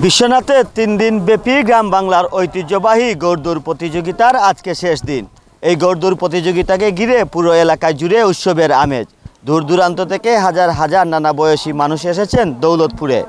বিশ্বনাথে 3 দিন ব্যাপী গ্রাম বাংলার ঐতিহ্যবাহী গৌরদৌড় প্রতিযোগিতার আজকে শেষ দিন। এই গৌরদৌড় প্রতিযোগিতাকে ঘিরে পুরো এলাকায় জুড়ে উৎসবের আমেজ। দূর দূরান্ত থেকে হাজার হাজার নানা বয়সী মানুষ এসেছেন দৌলতপুরে।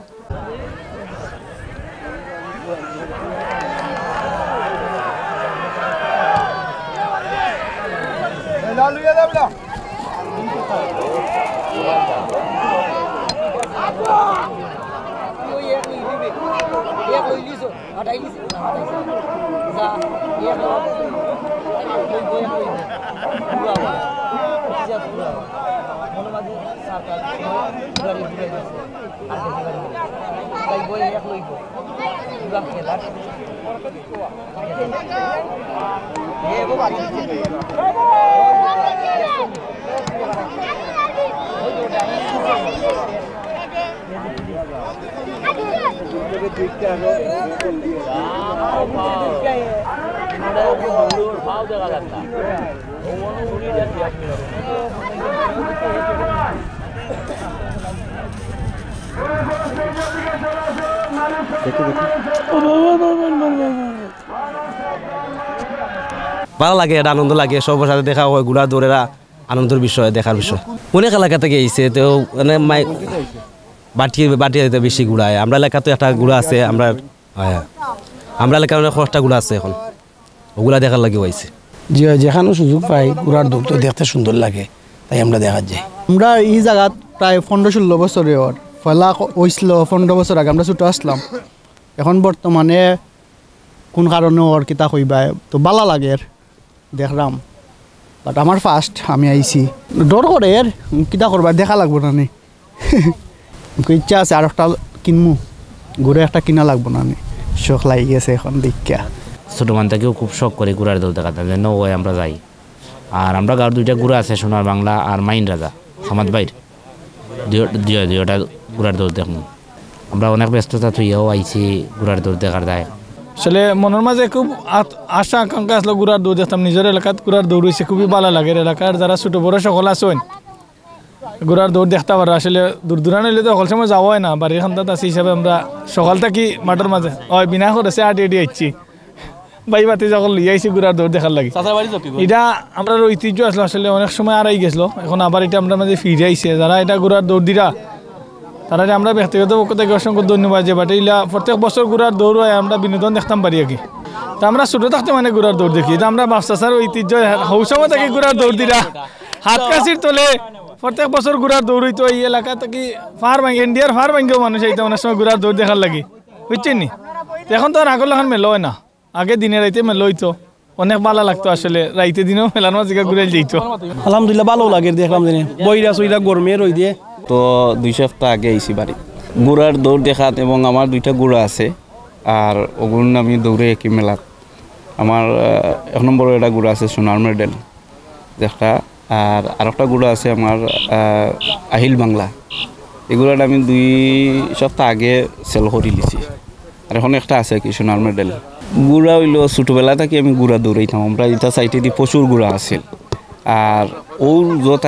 ভালো লাগে, এটা আনন্দ লাগে, সবার সাথে দেখা হয়, ঘোড়া দৌড়েরা আনন্দের বিষয়, দেখার বিষয়। অনেক এলাকা থেকে এসে তো মানে বাটিয়ে দিতে বেশি ঘোড়ায়। আমরা এলাকাতে একটা ঘোড়া আছে, আমরা এলাকায় অনেক একটা ঘোড়া আছে, এখন ওগুলা দেখার লাগে হয়েছে। জি, যেখানে সুযোগ পাই ঘোড়ার দৌড় তো দেখতে সুন্দর লাগে, তাই আমরা দেখা যাই। আমরা এই জায়গাত প্রায় 15-16 বছরে পয়লা হয়েছিল। 15 বছর আগে আমরা ছুটে আসলাম। এখন বর্তমানে কোন কারণে ওর কিতা কইবা তো ভালো লাগে দেখলাম, বাট আমার ফার্স্ট আমি আইছি। ডর করে কিতা করবা, দেখা লাগবো না নি। ইচ্ছা আছে আর একটা কিনমু, ঘুরে একটা কিনা লাগবো না নি, শখ লাগি গেছে এখন দেখা। ছোটো মান থেকেও খুব শখ করে ঘোড়ার দৌড় দেখাতাম, যেন ওই আমরা যাই। আর আমরা গাঁর 2টা ঘোড়া আছে, সোনার বাংলা আর মাইন রাজা সামাদ বাইর, দুইটা ঘোড়ার দৌড় দেখুন। আমরা অনেক ব্যস্ততা থইয়াও আইছি ঘোড়ার দৌড় দেখার দায়। আসলে মনের মাঝে খুব আশা আকাঙ্ক্ষা আসলো ঘোড়ার দৌড় দেখতাম। নিজের এলাকাত ঘোড়ার দৌড় হয়েছে, খুবই ভালো লাগে। এলাকার যারা ছোটো বড়ো সকল আছেন ঘোড়ার দৌড় দেখতে পারো। আসলে দূর দূরান্ত হইলে তো সকল সময় যাওয়া হয় না, বাড়ির খান্দাত আছে হিসাবে আমরা সকাল থাকি মাঠের মাঝে বিনা করেছে আটি আইছি বাই বাতি যখন লিয়ে আইছি ঘোড়ার দৌড় দেখার লাগে। এটা আমরা ঐতিহ্য আসলো, আসলে অনেক সময় আড়াই গেছিলো, এখন আবার এটা আমরা মাঝে ফিরে আইছে। যারা এটা ঘোড়ার দৌড় দিরা তারা আমরা ব্যক্তিগত পক্ষ থেকে অসংখ্য ধন্যবাদ। যে বাট এইলা প্রত্যেক বছর ঘোড়ার দৌড় হয়, আমরা বিনোদন দেখতাম পারি আর কি। তা আমরা ছোটো থাকতে মানে ঘোড়ার দৌড় দেখি, এটা আমরা বাপসার ঐতিহ্য হৌসময় থেকে ঘোড়ার দৌড় দিরা হাত কাশির তোলে প্রত্যেক বছর ঘোড়ার দৌড় হইতো। এই এলাকা থেকে ফার ভাঙ্গে ইন্ডিয়ার ফার ভাঙ্গেও মানুষ আইতো অনেক সময় ঘোড়ার দৌড় দেখার লাগে, বুঝছেন নি। এখন তো আর আগর এখন মেলো হয় না, আগে দিনে রাইতে মেলো হইতো, অনেক ভালো লাগতো। আসলে রাইতে দিনেও মেলার মাঝে ঘুরে যেত। আলহামদুলিল্লাহ ভালো লাগে দেখলাম দিনে, বইরা সইরা গরমে রই দিয়ে। তো 2 সপ্তাহ আগে আইছি বাড়ি ঘোড়ার দৌড় দেখাত, এবং আমার 2টা ঘোড়া আছে, আর ওগুলো আমি দৌড়ে একই মেলাত। আমার 1 নম্বর একটা ঘোড়া আছে সোনার মেডেল যেটা, আর একটা ঘোড়া আছে আমার আহিল বাংলা। এই ঘোড়াটা আমি 2 সপ্তাহ আগে সেল করে লিছি, আর এখন একটা আছে কি সোনার মেডেল। ঘোড়া হইলো ছোটোবেলা থেকে আমি ঘোড়া দৌড়াইতাম। আমরা এটা সাইডে দিয়ে প্রচুর ঘোড়া আছিল, আর ও যত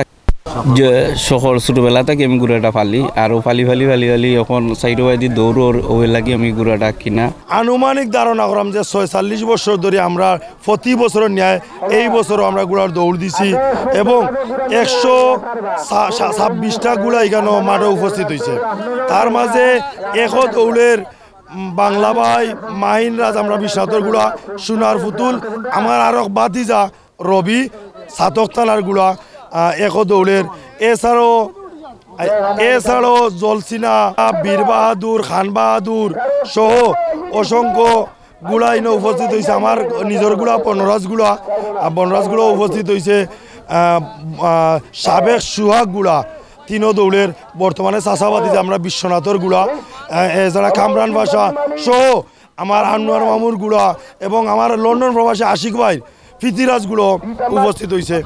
শহর ছোটোবেলা থেকে আমি ঘোড়াটা ফালি, আর ফালি ফালি ফালি ফালি এখন সাইডে বাইদি দৌড়োর ওই লাগে আমি ঘোড়াটা কিনা। আনুমানিক ধারণা করাম যে 46 বছর ধরে আমরা প্রতি বছরের ন্যায় এই বছরও আমরা ঘোড়ার দৌড় দিছি, এবং 126টা ঘোড়া এখানে মাঠে উপস্থিত হয়েছে। তার মাঝে এখন দৌড়ের বাংলা ভাই মাহিন রাজ, আমরা বিশ্বনাথের গুড়া, সোনার পুতুল, আমার আরো বাতিজা রবি সাতক থানার গুড়া একো দৌড়ের। এছাড়াও জলসিনা, বীর বাহাদুর, খান বাহাদুর সহ অসংখ্য গুড়া এনে উপস্থিত হয়েছে। আমার নিজের গুড়া বনরাজগুলো উপস্থিত হয়েছে। সাবেক সুহাগ গুড়া 3 দৌড়ের বর্তমানে চাষাবাদী আমরা বিশ্বনাথের গুড়া, এছাড়া কামরান ভাষা সহ আমার আনোয়ার মামুর গুড়া, এবং আমার লন্ডন প্রবাসী আশিক ভাই ফিতিরাজগুলো উপস্থিত হয়েছে।